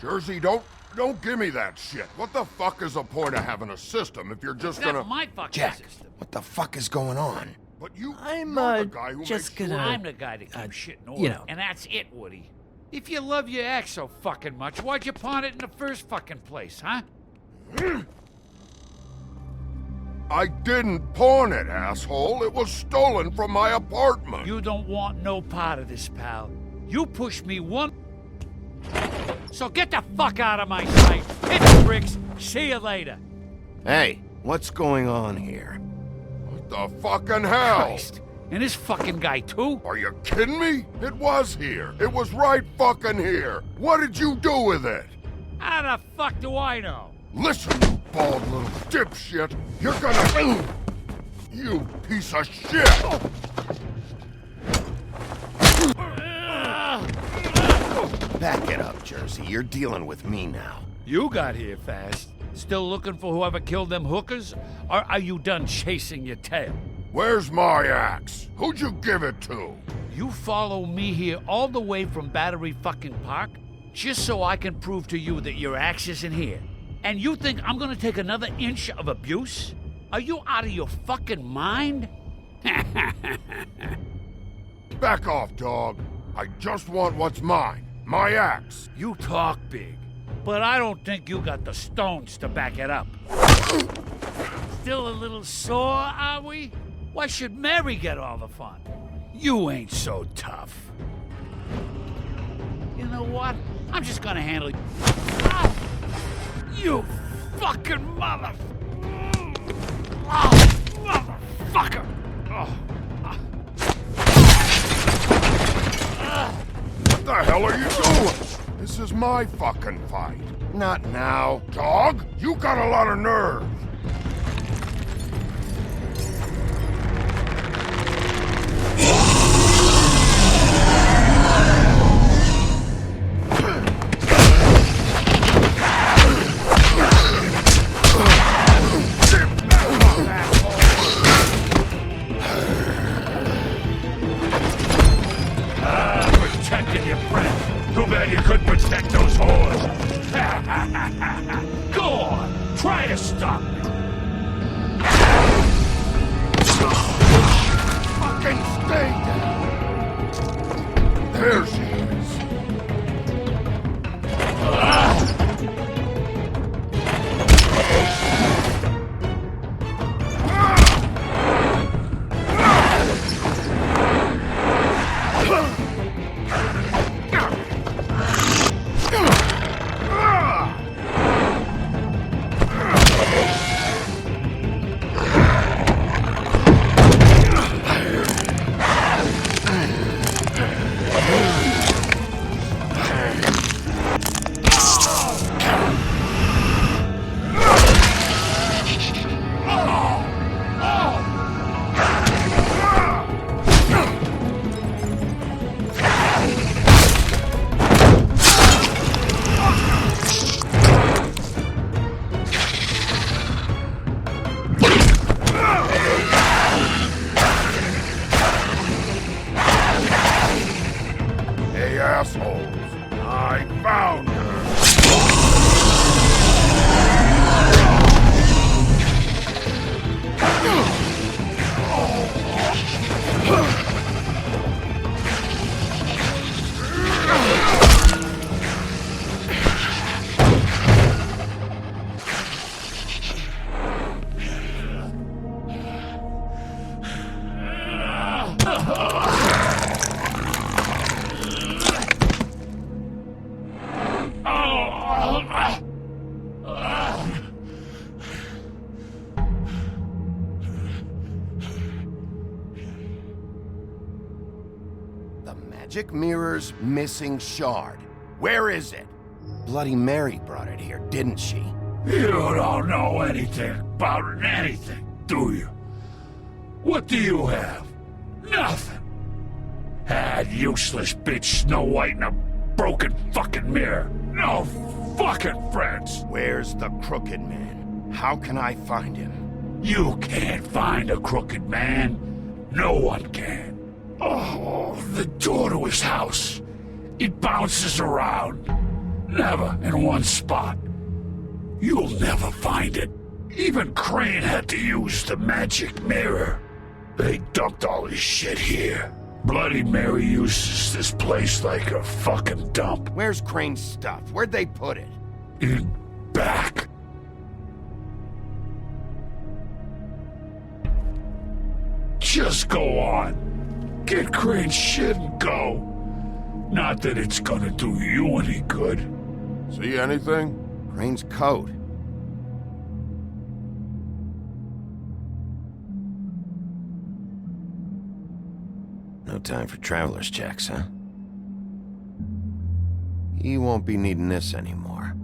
Jersey, don't give me that shit. What the fuck is the point of having a system if you're just That's gonna... my fucking Jack, system. what the fuck is going on? But you're I'm, the guy who just makes gonna- I'm the guy that keeps shit in order. you know. And that's it, Woody. If you love your ex so fucking much, why'd you pawn it in the first fucking place, huh? I didn't pawn it, asshole. It was stolen from my apartment. You don't want no part of this, pal. You pushed me one... So get the fuck out of my sight. Hit the bricks. See you later. Hey, what's going on here? What the fucking hell? Christ. And this fucking guy, too? Are you kidding me? It was here. It was right fucking here. What did you do with it? How the fuck do I know? Listen, you bald little dipshit. You're gonna... You piece of shit! Back it up, Jersey. You're dealing with me now. You got here fast. Still looking for whoever killed them hookers? Or are you done chasing your tail? Where's my axe? Who'd you give it to? You follow me here all the way from Battery fucking Park just so I can prove to you that your axe isn't here? And you think I'm gonna take another inch of abuse? Are you out of your fucking mind? Back off, dog. I just want what's mine. My axe. You talk big, but I don't think you got the stones to back it up. Still a little sore, are we? Why should Mary get all the fun? You ain't so tough. You know what? I'm just gonna handle you. Ah! You fucking mother... Oh, motherfucker! Oh. What the hell are you doing? This is my fucking fight. Not now. Dog, you got a lot of nerve. Protecting your friend. Too bad you couldn't protect those whores. Go on, try to stop me. Fucking stay down. There she is. Hey, assholes. I found her. The magic mirror's missing shard. Where is it? Bloody Mary brought it here, didn't she? You don't know anything about anything, do you? What do you have? Nothing. Had useless bitch Snow White in a broken fucking mirror. No fucking friends. Where's the crooked man? How can I find him? You can't find a crooked man. No one can. Oh, the door to his house. It bounces around. Never in one spot. You'll never find it. Even Crane had to use the magic mirror. They dumped all his shit here. Bloody Mary uses this place like a fucking dump. Where's Crane's stuff? Where'd they put it? In back. Just go on. Get Crane's shit and go. Not that it's gonna do you any good. See anything? Crane's coat. No time for traveler's checks, huh? You won't be needing this anymore.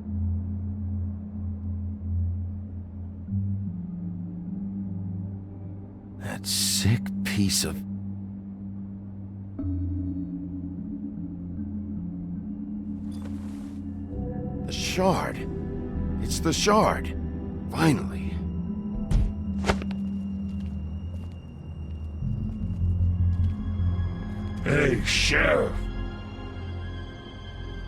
That sick piece of... The shard. It's the shard. Finally. Hey, Sheriff.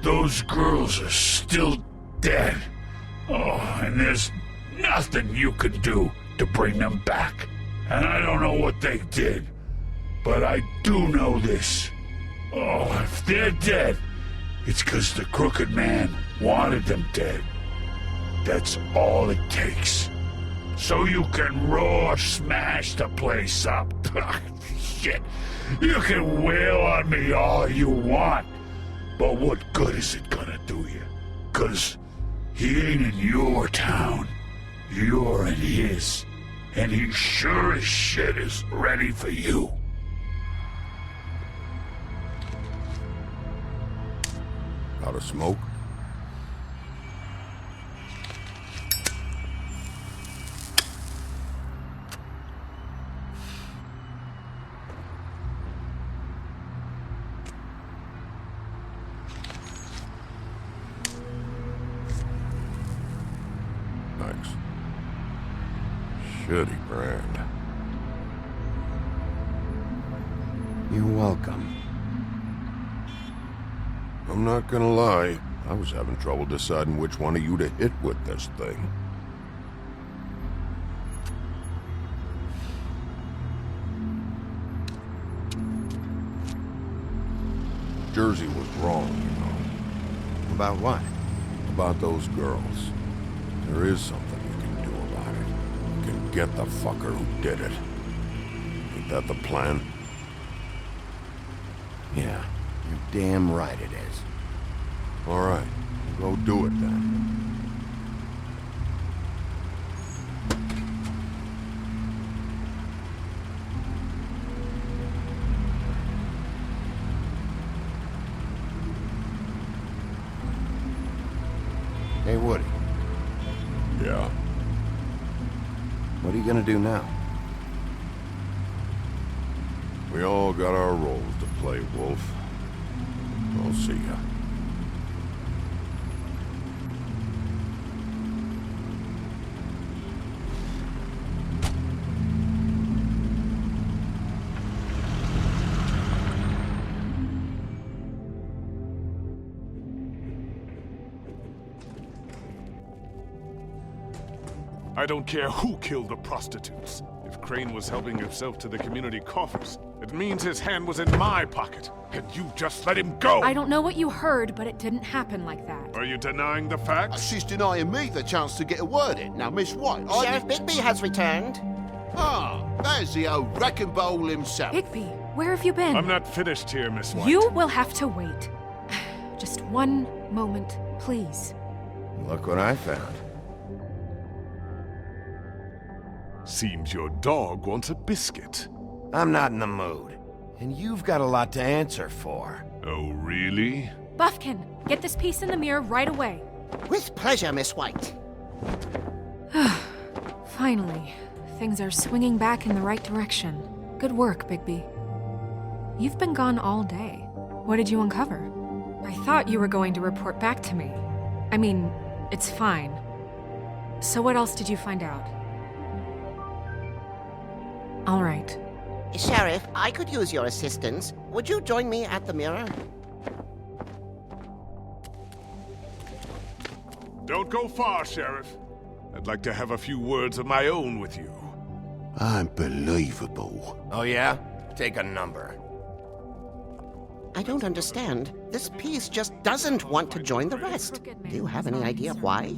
Those girls are still dead. Oh, and there's nothing you can do to bring them back. And I don't know what they did, but I do know this. Oh, if they're dead, it's 'cause the Crooked Man wanted them dead. That's all it takes. So you can raw smash the place up. Shit, you can wail on me all you want, but what good is it gonna do you? 'Cause he ain't in your town. You're in his. And he sure as shit is ready for you. Out of smoke? Thanks. Shitty brand. You're welcome. I'm not gonna lie, I was having trouble deciding which one of you to hit with this thing. Jersey was wrong, you know. About what? About those girls. There is something you can do about it. You can get the fucker who did it. Ain't that the plan? Yeah, you're damn right it is. All right, go do it then. Hey, Woody, Yeah. what are you gonna do now? We all got our roles to play, Wolf. I'll see ya. I don't care who killed the prostitutes. If Crane was helping himself to the community coffers, it means his hand was in my pocket, and you just let him go! I don't know what you heard, but it didn't happen like that. Are you denying the facts? She's denying me the chance to get a word in. Now, Miss White, Sheriff Bigby has returned. Ah, there's the old wrecking bowl himself. Bigby, where have you been? I'm not finished here, Miss White. You will have to wait. Just one moment, please. Look what I found. Seems your dog wants a biscuit. I'm not in the mood. And you've got a lot to answer for. Oh, really? Buffkin, get this piece in the mirror right away. With pleasure, Miss White. Finally, things are swinging back in the right direction. Good work, Bigby. You've been gone all day. What did you uncover? I thought you were going to report back to me. I mean, it's fine. So what else did you find out? All right. Sheriff, I could use your assistance. Would you join me at the mirror? Don't go far, Sheriff. I'd like to have a few words of my own with you. Unbelievable. Oh yeah? Take a number. I don't understand. This piece just doesn't want to join the rest. Do you have any idea why?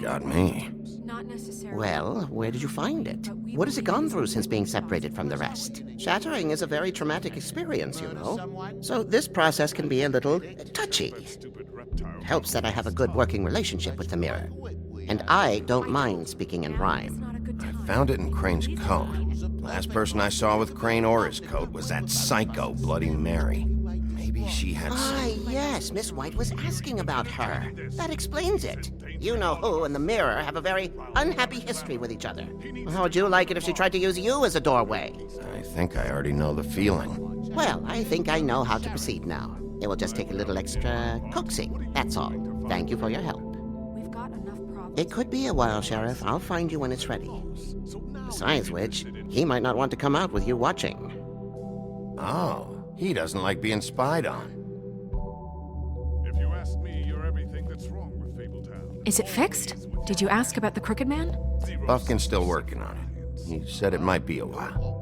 Got me. Not necessarily. Well, where did you find it? What has it gone through since being separated from the rest? Shattering is a very traumatic experience, you know. So this process can be a little touchy. It helps that I have a good working relationship with the mirror. And I don't mind speaking in rhyme. I found it in Crane's coat. Last person I saw with Crane or his coat was that psycho Bloody Mary. Maybe she had Ah, yes, Miss White was asking about her. That explains it. You know who and the mirror have a very unhappy history with each other. How would you like it if she tried to use you as a doorway? I think I already know the feeling. Well, I think I know how to proceed now. It will just take a little extra coaxing, that's all. Thank you for your help. We've got enough problems. It could be a while, Sheriff. I'll find you when it's ready. Besides which, he might not want to come out with you watching. Oh, he doesn't like being spied on. If you ask me, you're everything that's wrong with Fabletown. Is it fixed? Did you ask about the Crooked Man? Buffkin's still working on it. He said it might be a while.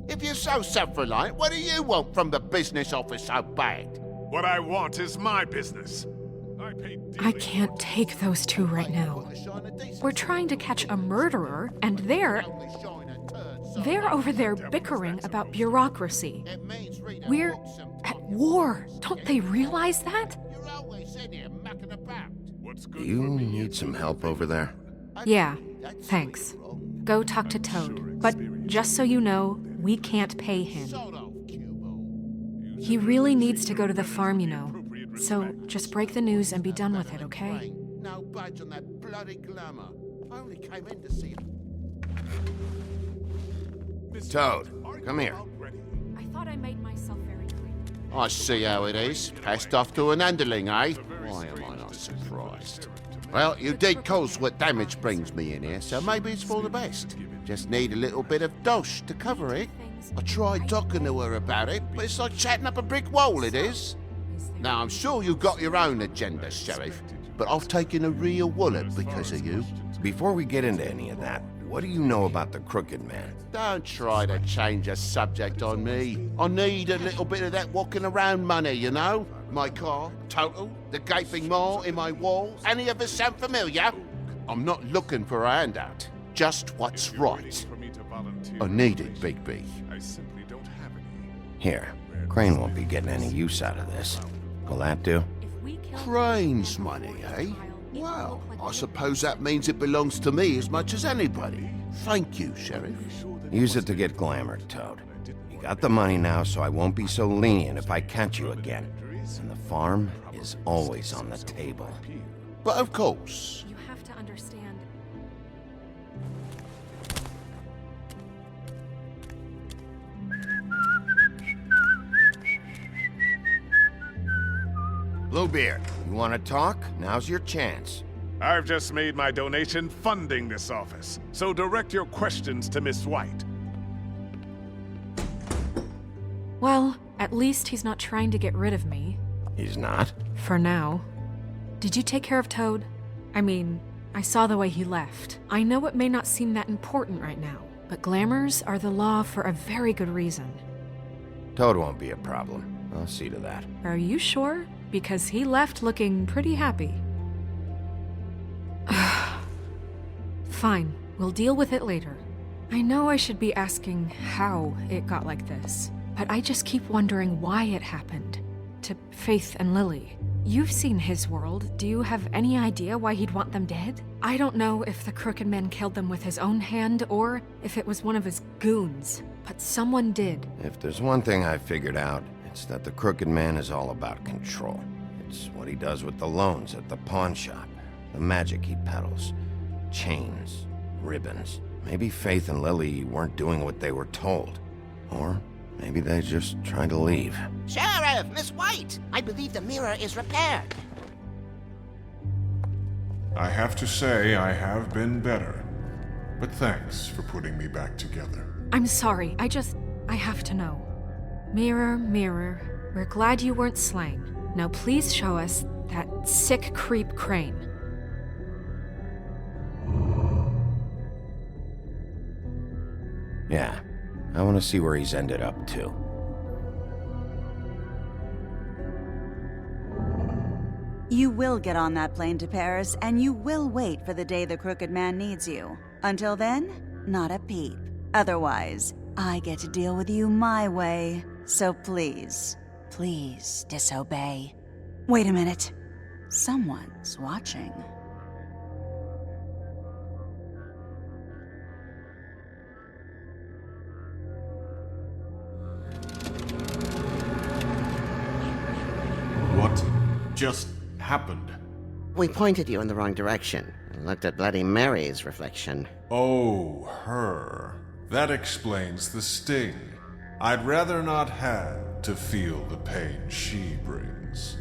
If you're so self-reliant, what do you want from the business office so bad? What I want is my business. I can't take those two right now. We're trying to catch a murderer, and they're over there bickering about bureaucracy. We're at war. Don't they realize that? Do you need some help over there? Yeah, thanks. Go talk to Toad. But just so you know, we can't pay him. He really needs to go to the farm, you know. So just break the news and be done with it, okay? No budge on that bloody glamour. I only came in to see him. Toad, come here. I thought I made myself very clear. I see how it is. Passed off to an underling, eh? Why am I not surprised? Well, you did cause what damage brings me in here, so maybe it's for the best. Just need a little bit of dosh to cover it. I tried talking to her about it, but it's like chatting up a brick wall, it is. Now, I'm sure you've got your own agenda, Sheriff, but I've taken a real wallop because of you. Before we get into any of that, what do you know about the Crooked Man? Don't try to change the subject on me. I need a little bit of that walking around money, you know? My car, total, the gaping maw in my wall. Any of us sound familiar? I'm not looking for a handout. Just what's right. I need it, Bigby. I simply don't have any. Here, Crane won't be getting any use out of this. Will that do? Crane's money, eh? Well, I suppose that means it belongs to me as much as anybody. Thank you, Sheriff. Use it to get glamour, Toad. You got the money now, so I won't be so lenient if I catch you again. And the farm is always on the table. But of course. You have to understand. Bluebeard, you want to talk? Now's your chance. I've just made my donation funding this office, so direct your questions to Miss White. Well, at least he's not trying to get rid of me. He's not? For now. Did you take care of Toad? I mean, I saw the way he left. I know it may not seem that important right now, but glamours are the law for a very good reason. Toad won't be a problem. I'll see to that. Are you sure? Because he left looking pretty happy. Fine, we'll deal with it later. I know I should be asking how it got like this, but I just keep wondering why it happened. To Faith and Lily. You've seen his world. Do you have any idea why he'd want them dead? I don't know if the Crooked Man killed them with his own hand or if it was one of his goons, but someone did. If there's one thing I figured out, it's that the Crooked Man is all about control. It's what he does with the loans at the pawn shop, the magic he peddles, chains, ribbons. Maybe Faith and Lily weren't doing what they were told. Or maybe they're just trying to leave. Sheriff, Miss White, I believe the mirror is repaired. I have to say I have been better. But thanks for putting me back together. I'm sorry, I have to know. Mirror, mirror, we're glad you weren't slain. Now please show us that sick creep Crane. Yeah, I want to see where he's ended up, too. You will get on that plane to Paris, and you will wait for the day the Crooked Man needs you. Until then, not a peep. Otherwise, I get to deal with you my way. So please, please disobey. Wait a minute. Someone's watching. What just happened? We pointed you in the wrong direction and looked at Bloody Mary's reflection. Oh, her. That explains the sting. I'd rather not have to feel the pain she brings.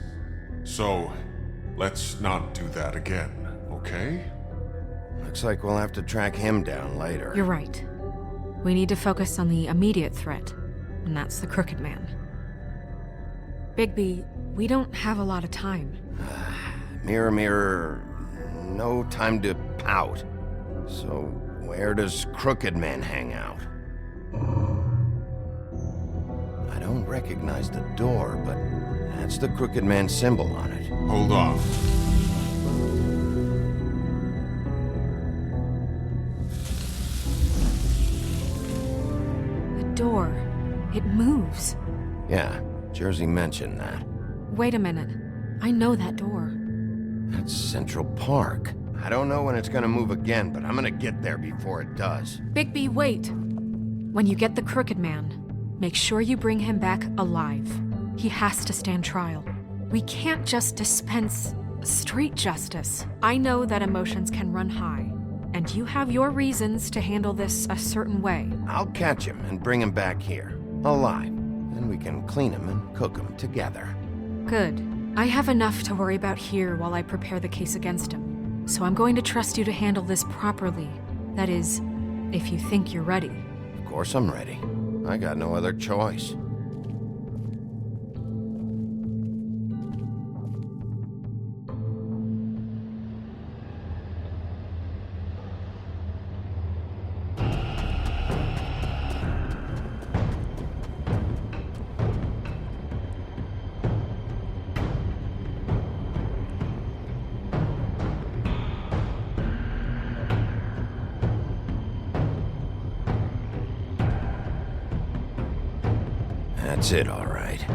So, let's not do that again, okay? Looks like we'll have to track him down later. You're right. We need to focus on the immediate threat, and that's the Crooked Man. Bigby, we don't have a lot of time. Mirror, mirror, no time to pout. So, where does Crooked Man hang out? I don't recognize the door, but that's the Crooked Man symbol on it. Hold on. The door. It moves. Yeah, Jersey mentioned that. Wait a minute. I know that door. That's Central Park. I don't know when it's gonna move again, but I'm gonna get there before it does. Bigby, wait! When you get the Crooked Man, make sure you bring him back alive. He has to stand trial. We can't just dispense street justice. I know that emotions can run high, and you have your reasons to handle this a certain way. I'll catch him and bring him back here, alive. Then we can clean him and cook him together. Good. I have enough to worry about here while I prepare the case against him. So I'm going to trust you to handle this properly. That is, if you think you're ready. Of course I'm ready. I got no other choice. That's it, all right.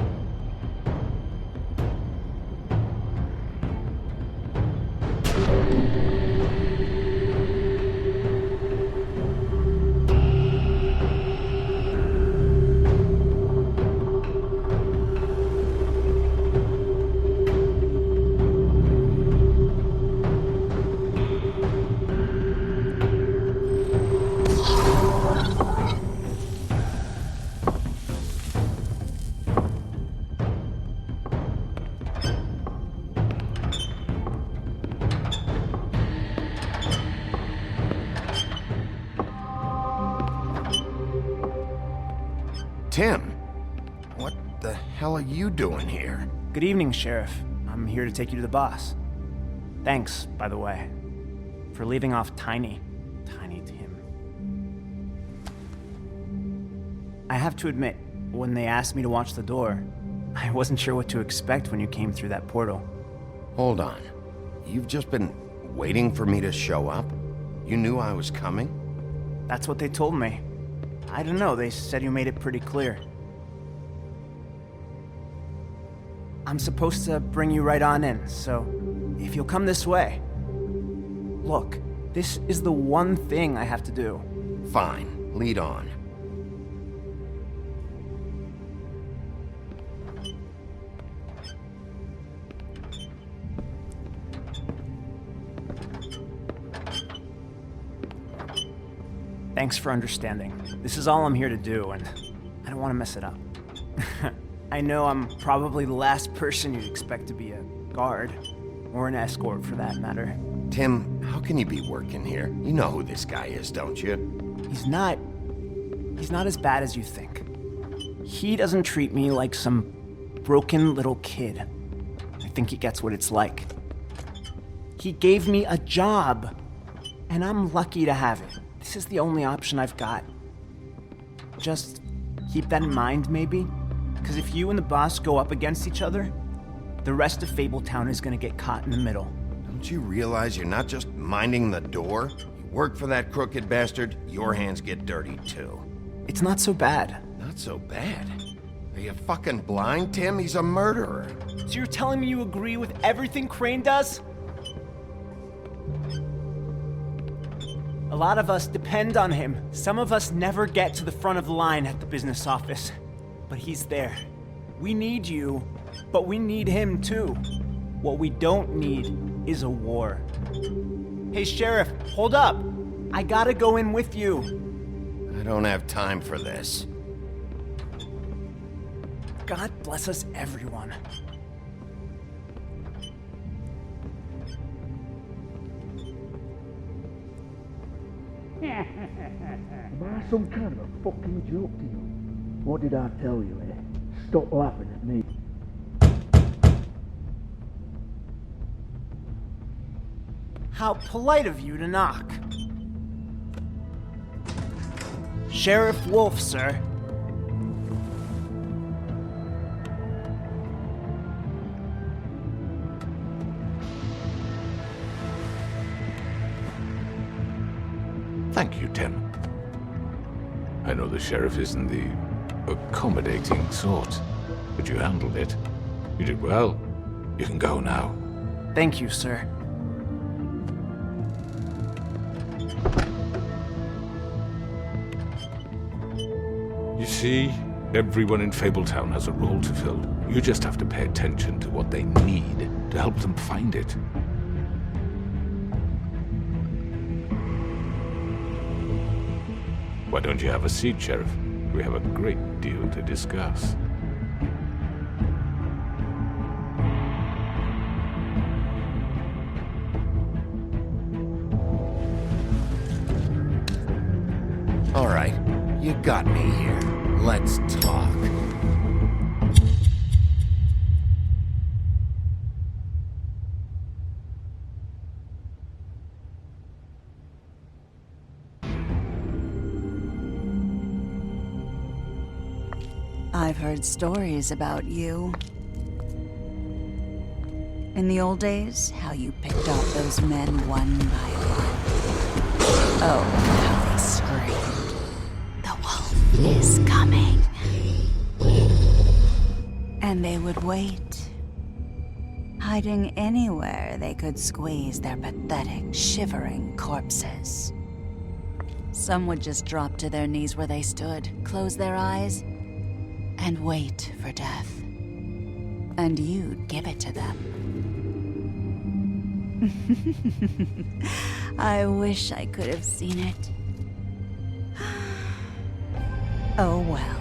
Tim, what the hell are you doing here? Good evening, Sheriff. I'm here to take you to the boss. Thanks, by the way, for leaving off Tiny Tim. I have to admit, when they asked me to watch the door, I wasn't sure what to expect when you came through that portal. Hold on. You've just been waiting for me to show up? You knew I was coming? That's what they told me. I don't know, they said you made it pretty clear. I'm supposed to bring you right on in, so if you'll come this way. Look, this is the one thing I have to do. Fine, lead on. Thanks for understanding. This is all I'm here to do, and I don't want to mess it up. I know I'm probably the last person you'd expect to be a guard, or an escort for that matter. Tim, how can you be working here? You know who this guy is, don't you? He's not as bad as you think. He doesn't treat me like some broken little kid. think he gets what it's like. He gave me a job, and I'm lucky to have it. This is the only option I've got. Just keep that in mind, maybe? Because if you and the boss go up against each other, the rest of Fabletown is gonna get caught in the middle. Don't you realize you're not just minding the door? You work for that crooked bastard, your hands get dirty too. It's not so bad. Not so bad. Are you fucking blind, Tim? He's a murderer. So you're telling me you agree with everything Crane does? A lot of us depend on him. Some of us never get to the front of the line at the business office. But he's there. We need you, but we need him too. What we don't need is a war. Hey, Sheriff, hold up. I gotta go in with you. I don't have time for this. God bless us, everyone. Am I some kind of a fucking joke to you? What did I tell you, eh? Stop laughing at me. How polite of you to knock. Sheriff Wolf, sir. Thank you, Tim. I know the sheriff isn't the accommodating sort, but you handled it. You did well. You can go now. Thank you, sir. You see, everyone in Fabletown has a role to fill. You just have to pay attention to what they need to help them find it. Why don't you have a seat, Sheriff? We have a great deal to discuss. All right, you got me here. Let's talk. I've heard stories about you. In the old days, how you picked off those men one by one. Oh, how they screamed. The wolf is coming. And they would wait, hiding anywhere they could squeeze their pathetic, shivering corpses. Some would just drop to their knees where they stood, close their eyes, and wait for death. And you'd give it to them. I wish I could have seen it. Oh well.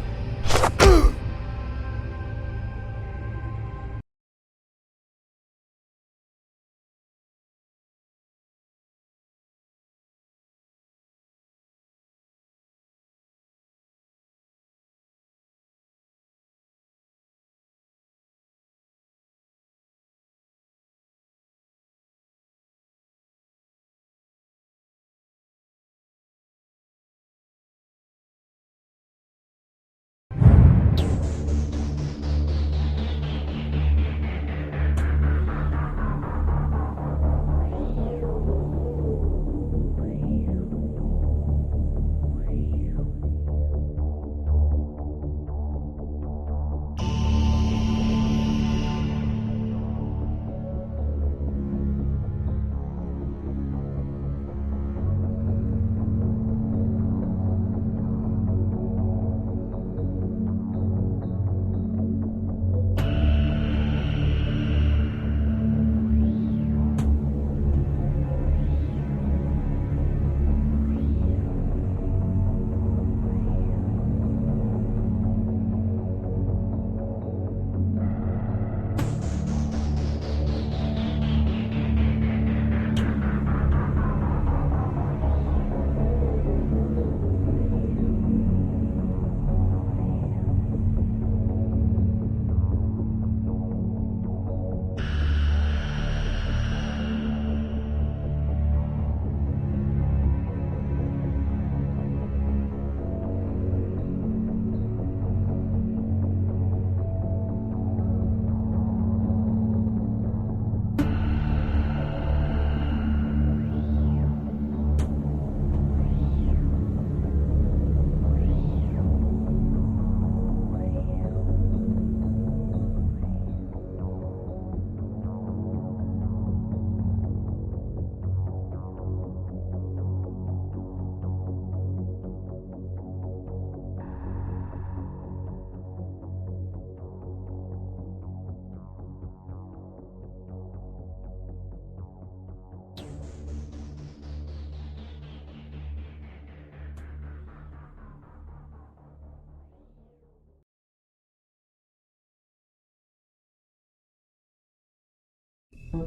I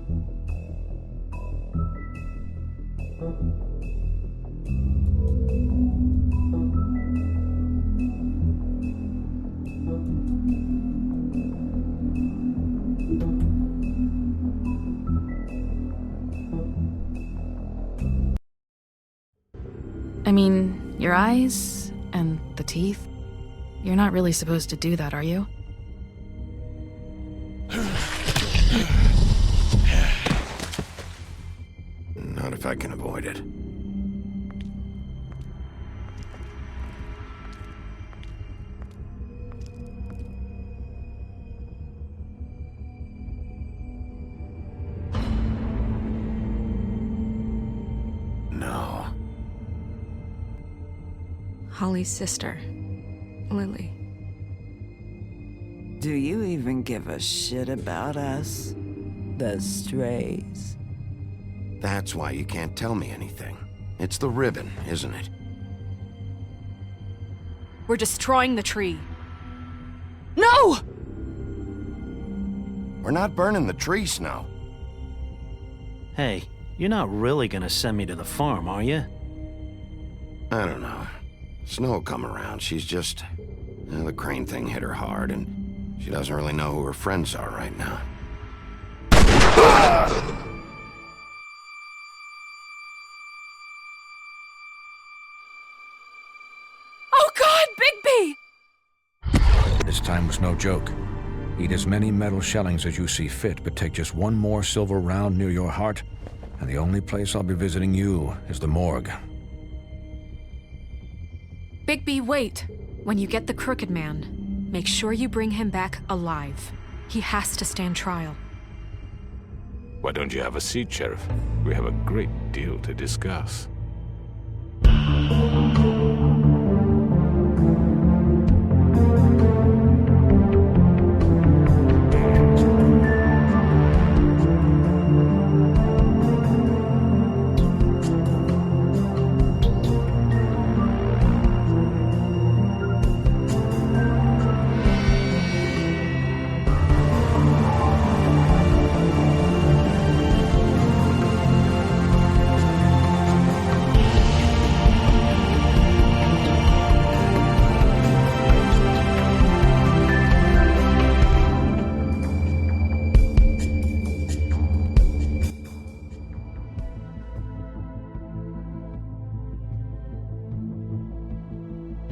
mean, your eyes and the teeth. You're not really supposed to do that, are you? Not if I can avoid it. No. Holly's sister, Lily. Do you even give a shit about us? The strays. That's why you can't tell me anything. It's the ribbon, isn't it? We're destroying the tree. No! We're not burning the tree, Snow. Hey, you're not really gonna send me to the farm, are you? I don't know. Snow will come around. She's just... the Crane thing hit her hard, and she doesn't really know who her friends are right now. Oh God, Bigby! This time was no joke. Eat as many metal shellings as you see fit, but take just one more silver round near your heart, and the only place I'll be visiting you is the morgue. Bigby, wait. When you get the Crooked Man, make sure you bring him back alive. He has to stand trial. Why don't you have a seat, Sheriff? We have a great deal to discuss.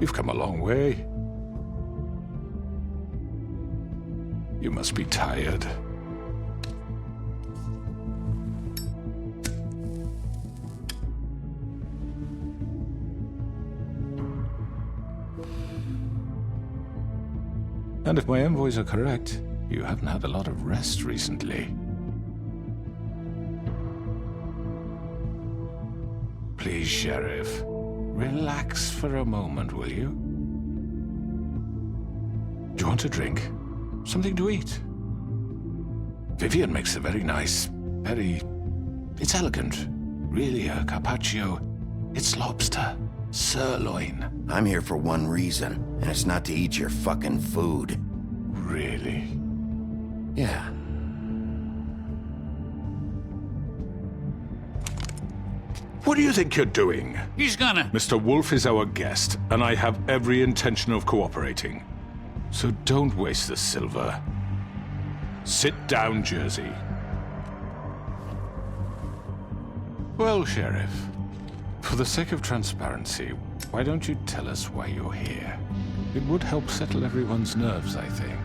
You've come a long way. You must be tired. And if my envoys are correct, you haven't had a lot of rest recently. Please, Sheriff. Relax for a moment, will you? Do you want a drink? Something to eat? Vivian makes a very nice, it's elegant. Really, a carpaccio. It's lobster. Sirloin. I'm here for one reason, and it's not to eat your fucking food. Really? Yeah. What do you think you're doing? He's gonna... Mr. Wolf is our guest, and I have every intention of cooperating. So don't waste the silver. Sit down, Jersey. Well, Sheriff, for the sake of transparency, why don't you tell us why you're here? It would help settle everyone's nerves, I think.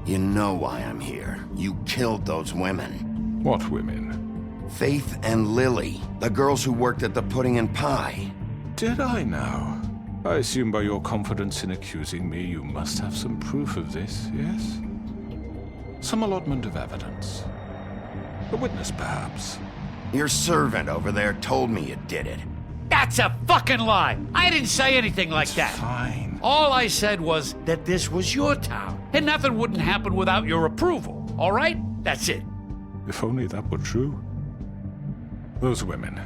You know why I'm here. You killed those women. What women? Faith and Lily, the girls who worked at the Pudding and Pie. Did I now? I assume by your confidence in accusing me, you must have some proof of this, yes? Some allotment of evidence. A witness, perhaps. Your servant over there told me you did it. That's a fucking lie! I didn't say anything like that. Fine. All I said was that this was your town, and nothing wouldn't happen without your approval, all right? That's it. If only that were true. Those women.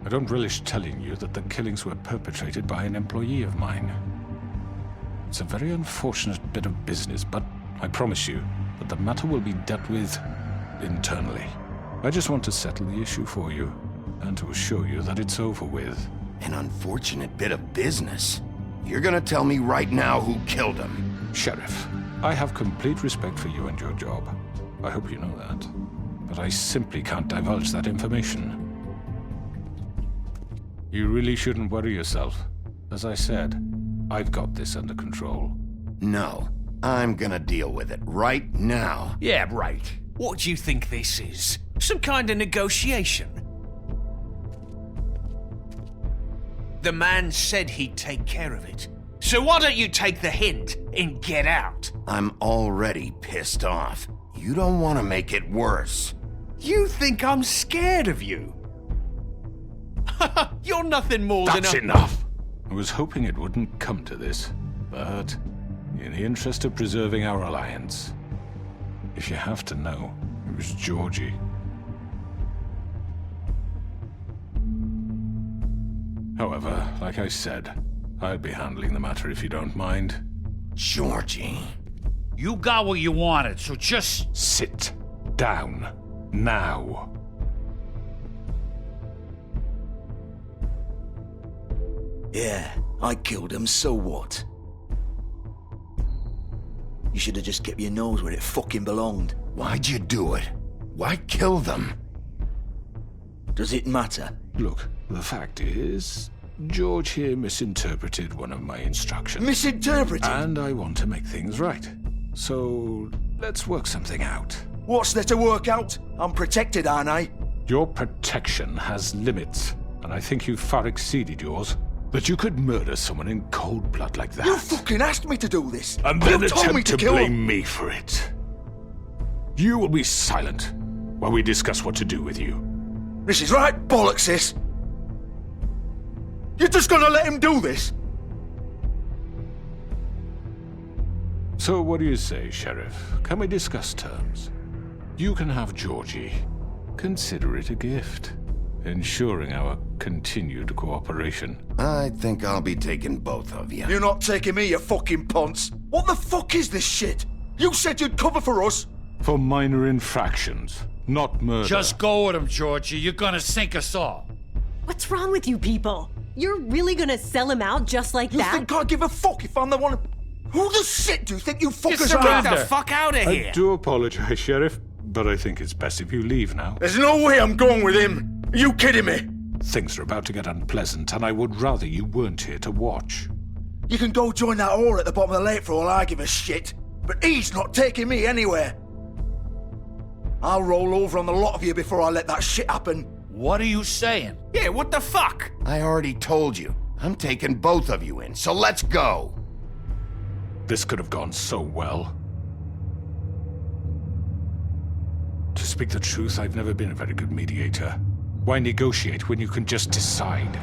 I don't relish telling you that the killings were perpetrated by an employee of mine. It's a very unfortunate bit of business, but I promise you that the matter will be dealt with internally. I just want to settle the issue for you, and to assure you that it's over with. An unfortunate bit of business. You're gonna tell me right now who killed him? Sheriff, I have complete respect for you and your job. I hope you know that. But I simply can't divulge that information. You really shouldn't worry yourself. As I said, I've got this under control. No, I'm gonna deal with it right now. Yeah, right. What do you think this is? Some kind of negotiation? The man said he'd take care of it. So why don't you take the hint and get out? I'm already pissed off. You don't want to make it worse. You think I'm scared of you? You're nothing more than a... That's enough! I was hoping it wouldn't come to this, but in the interest of preserving our alliance, if you have to know, it was Georgie. However, like I said, I'd be handling the matter if you don't mind. Georgie. You got what you wanted, so just... Sit down. Now. Yeah, I killed him, so what? You should have just kept your nose where it fucking belonged. Why'd you do it? Why kill them? Does it matter? Look, the fact is, George here misinterpreted one of my instructions. Misinterpreted? And I want to make things right. So, let's work something out. What's there to work out? I'm protected, aren't I? Your protection has limits, and I think you've far exceeded yours. That you could murder someone in cold blood like that. You fucking asked me to do this! And then you told me attempt to kill blame him. me for it. You will be silent while we discuss what to do with you. This is right bollocks, sis. You're just gonna let him do this? So what do you say, Sheriff? Can we discuss terms? You can have Georgie. Consider it a gift, ensuring our continued cooperation. I think I'll be taking both of you. You're not taking me, you fucking ponce. What the fuck is this shit? You said you'd cover for us. For minor infractions, not murder. Just go with him, Georgie. You're gonna sink us all. What's wrong with you people? You're really gonna sell him out just like that? You think I give a fuck if I'm the one... Who the shit do you think you fuckers are? Get the fuck out of here! I do apologize, Sheriff, but I think it's best if you leave now. There's no way I'm going with him. Are you kidding me? Things are about to get unpleasant, and I would rather you weren't here to watch. You can go join that whore at the bottom of the lake for all I give a shit. But he's not taking me anywhere. I'll roll over on the lot of you before I let that shit happen. What are you saying? Yeah, what the fuck? I already told you. I'm taking both of you in, so let's go. This could have gone so well. To speak the truth, I've never been a very good mediator. Why negotiate when you can just decide?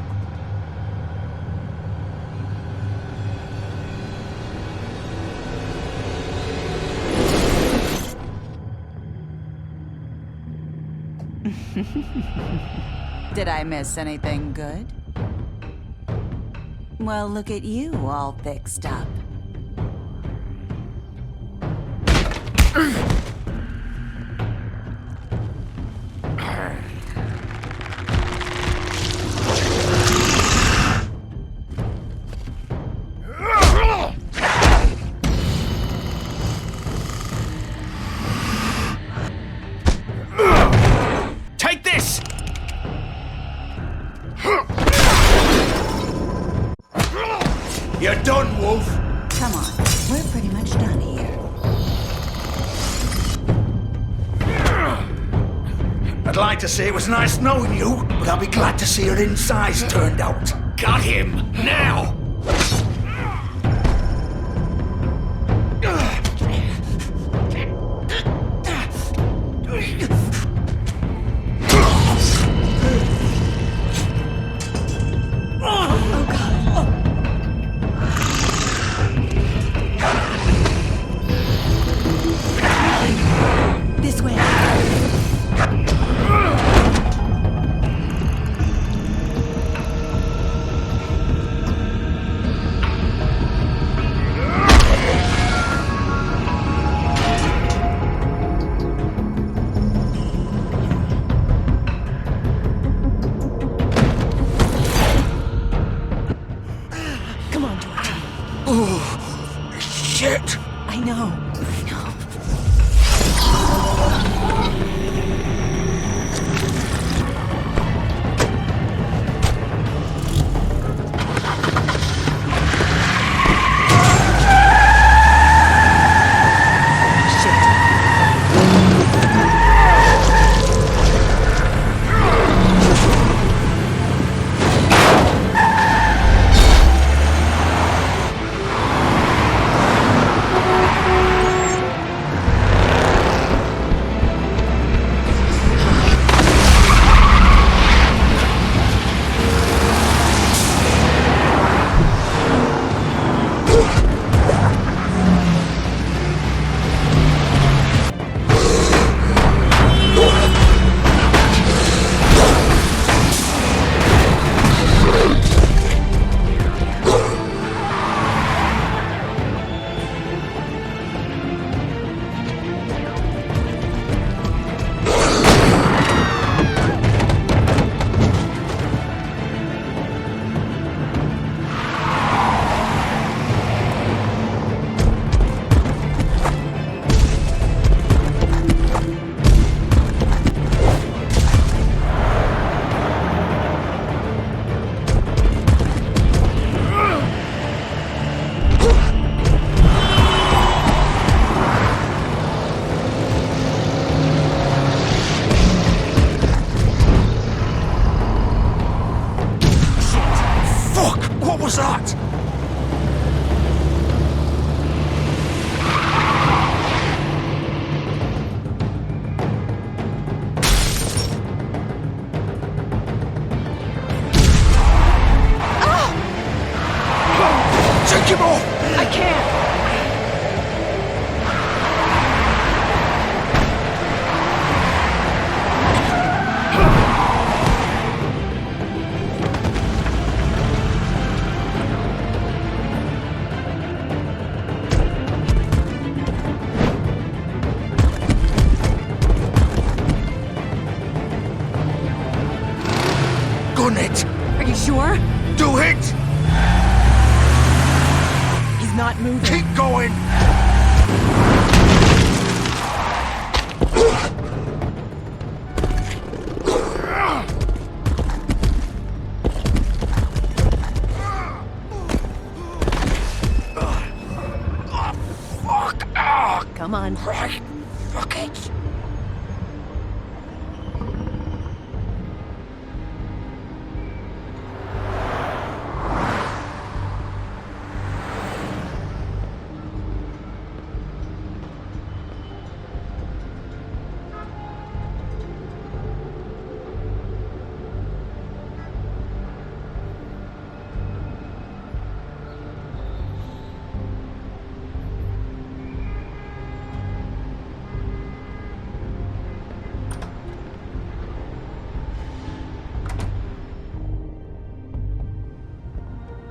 Did I miss anything good? Well, look at you all fixed up. Take this! You're done, Wolf. Come on, we're pretty much done here. I'd like to say it was nice knowing you, but I'll be glad to see your insides turned out. Got him! Now! This way. gun it. Are you sure? Do it. He's not moving. Keep going. Come on. Right. Fuck it.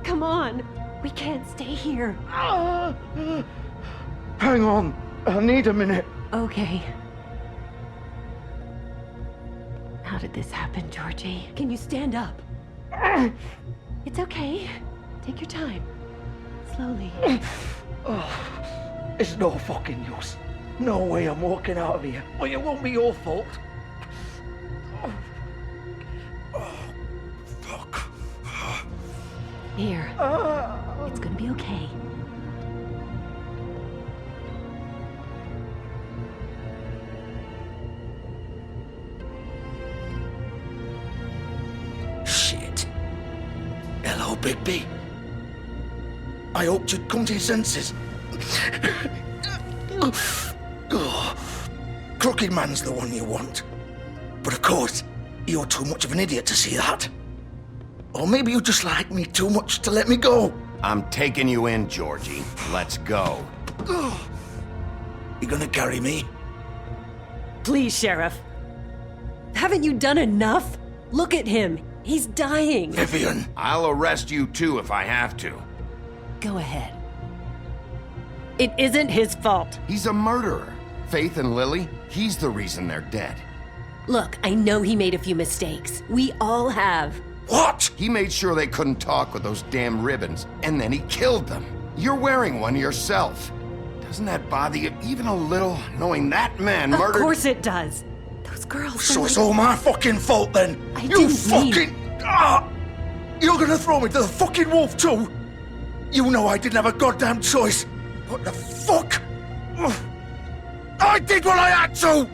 Come on. We can't stay here. Hang on. I need a minute. Okay. How did this happen, Georgie? Can you stand up? It's okay. Take your time. Slowly. It's no fucking use. No way I'm walking out of here. Well, it won't be your fault. Here. It's gonna be okay. Shit. Hello, Bigby. I hoped you'd come to your senses. Crooked Man's the one you want. But of course, you're too much of an idiot to see that. Or maybe you just like me too much to let me go. I'm taking you in, Georgie. Let's go. You gonna carry me? Please, Sheriff. Haven't you done enough? Look at him. He's dying. Vivian. I'll arrest you too if I have to. Go ahead. It isn't his fault. He's a murderer. Faith and Lily, he's the reason they're dead. Look, I know he made a few mistakes. We all have. What? He made sure they couldn't talk with those damn ribbons, and then he killed them. You're wearing one yourself. Doesn't that bother you even a little, knowing that man murdered— Of course it does. Those girls— So it's all my fucking fault then? I You didn't fucking— You're gonna throw me to the fucking wolf too? You know I didn't have a goddamn choice. What the fuck? I did what I had to!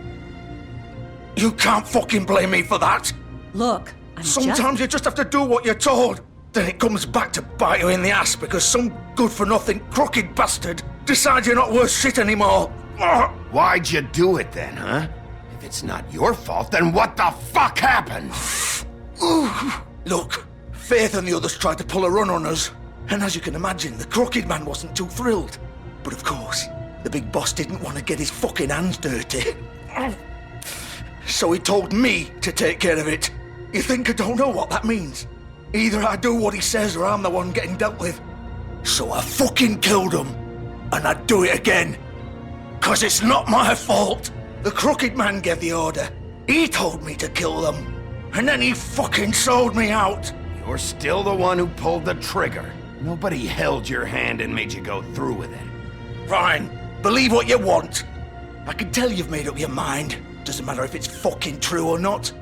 You can't fucking blame me for that. Look, Sometimes you just have to do what you're told. Then it comes back to bite you in the ass because some good-for-nothing crooked bastard decides you're not worth shit anymore. Why'd you do it then, huh? If it's not your fault, then what the fuck happened? Look, Faith and the others tried to pull a run on us. And as you can imagine, the Crooked Man wasn't too thrilled. But of course, the big boss didn't want to get his fucking hands dirty. So he told me to take care of it. You think I don't know what that means? Either I do what he says or I'm the one getting dealt with. So I fucking killed him. And I'd do it again. 'Cause it's not my fault. The Crooked Man gave the order. He told me to kill them. And then he fucking sold me out. You're still the one who pulled the trigger. Nobody held your hand and made you go through with it. Fine. Believe what you want. I can tell you've made up your mind. Doesn't matter if it's fucking true or not.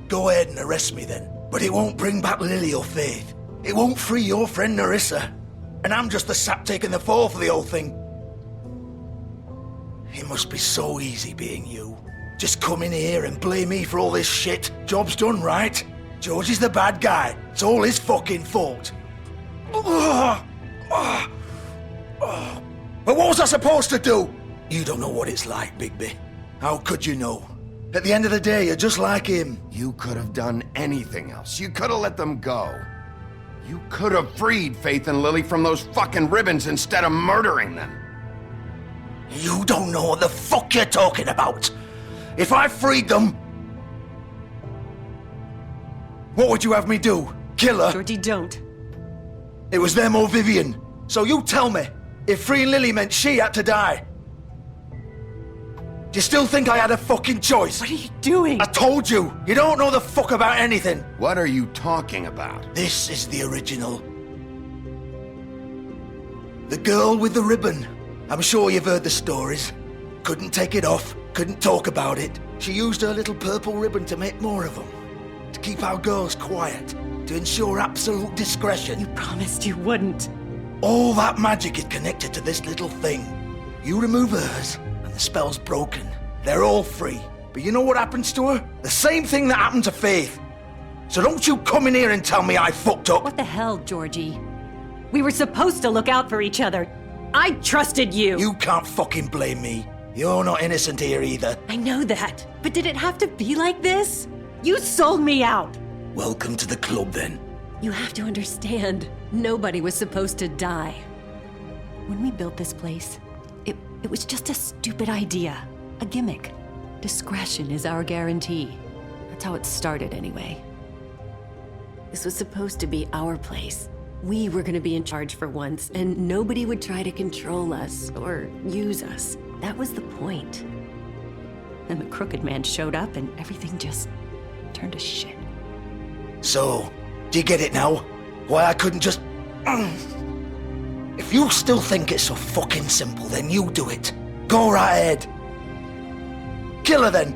Go ahead and arrest me then. But it won't bring back Lily or Faith. It won't free your friend Nerissa. And I'm just the sap taking the fall for the whole thing. It must be so easy being you. Just come in here and blame me for all this shit. Job's done, right? George is the bad guy. It's all his fucking fault. But what was I supposed to do? You don't know what it's like, Bigby. How could you know? At the end of the day, you're just like him. You could have done anything else. You could have let them go. You could have freed Faith and Lily from those fucking ribbons instead of murdering them. You don't know what the fuck you're talking about. If I freed them, what would you have me do? Kill her? Georgie, don't. It was them or Vivian. So you tell me, if freeing Lily meant she had to die. Do you still think I had a fucking choice? What are you doing? I told you! You don't know the fuck about anything! What are you talking about? This is the original. The girl with the ribbon. I'm sure you've heard the stories. Couldn't take it off, couldn't talk about it. She used her little purple ribbon to make more of them. To keep our girls quiet. To ensure absolute discretion. You promised you wouldn't. All that magic is connected to this little thing. You remove hers, and the spell's broken. They're all free. But you know what happens to her? The same thing that happened to Faith. So don't you come in here and tell me I fucked up. What the hell, Georgie? We were supposed to look out for each other. I trusted you. You can't fucking blame me. You're not innocent here either. I know that. But did it have to be like this? You sold me out. Welcome to the club, then. You have to understand, nobody was supposed to die. When we built this place, it was just a stupid idea. A gimmick. Discretion is our guarantee. That's how it started, anyway. This was supposed to be our place. We were gonna be in charge for once, and nobody would try to control us or use us. That was the point. Then the crooked man showed up, and everything just turned to shit. So, do you get it now? Why I couldn't just... If you still think it's so fucking simple, then you do it. Go right ahead. Kill her then.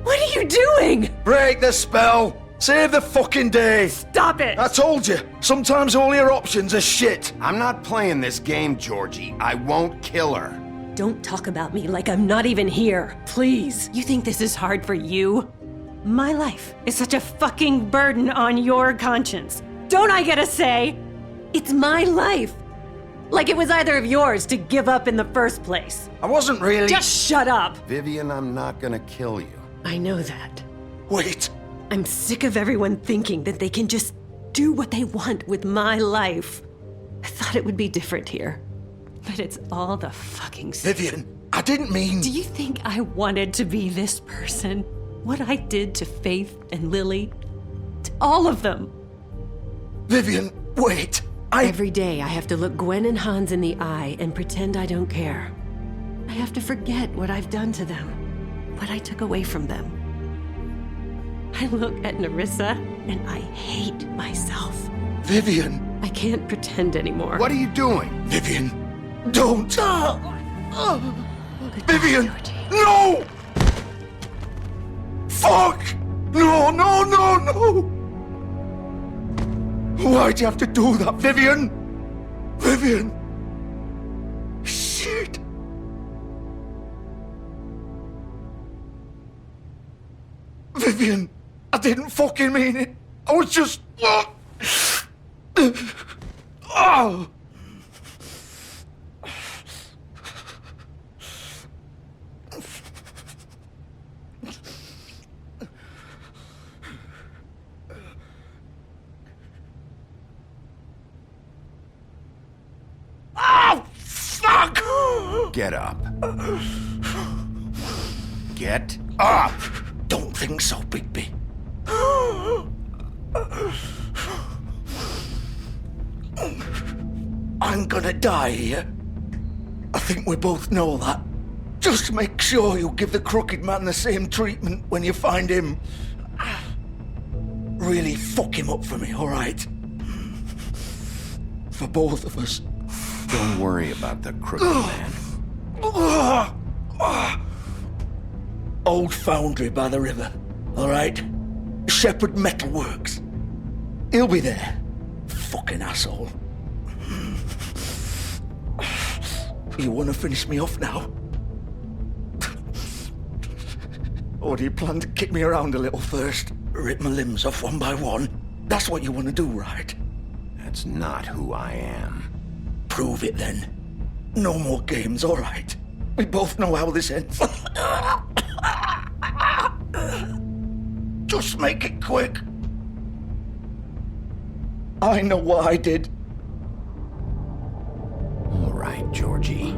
What are you doing? Break the spell. Save the fucking day. Stop it. I told you. Sometimes all your options are shit. I'm not playing this game, Georgie. I won't kill her. Don't talk about me like I'm not even here. Please. You think this is hard for you? My life is such a fucking burden on your conscience. Don't I get a say? It's my life. Like it was either of yours to give up in the first place. I wasn't really... Just shut up. Vivian, I'm not gonna kill you. I know that. Wait. I'm sick of everyone thinking that they can just do what they want with my life. I thought it would be different here. But it's all the fucking stuff. Vivian, I didn't mean... Do you think I wanted to be this person? What I did to Faith and Lily? To all of them? Vivian, wait. Every day I have to look Gwen and Hans in the eye and pretend I don't care. I have to forget what I've done to them. What I took away from them. I look at Nerissa and I hate myself. Vivian. I can't pretend anymore. What are you doing? Vivian, don't. Vivian, no! Fuck! No, no, no, no! Why'd you have to do that, Vivian? Vivian! Shit! Vivian, I didn't fucking mean it. I was just... Oh! Get up. Get up! Don't think so, Bigby. I'm gonna die here. I think we both know that. Just make sure you give the crooked man the same treatment when you find him. Really fuck him up for me, alright? For both of us. Don't worry about the crooked man. Old foundry by the river, alright? Shepherd Metalworks. He'll be there. Fucking asshole. You wanna finish me off now? Or do you plan to kick me around a little first? Rip my limbs off one by one? That's what you wanna do, right? That's not who I am. Prove it then. No more games, alright? We both know how this ends. Just make it quick. I know what I did. All right, Georgie.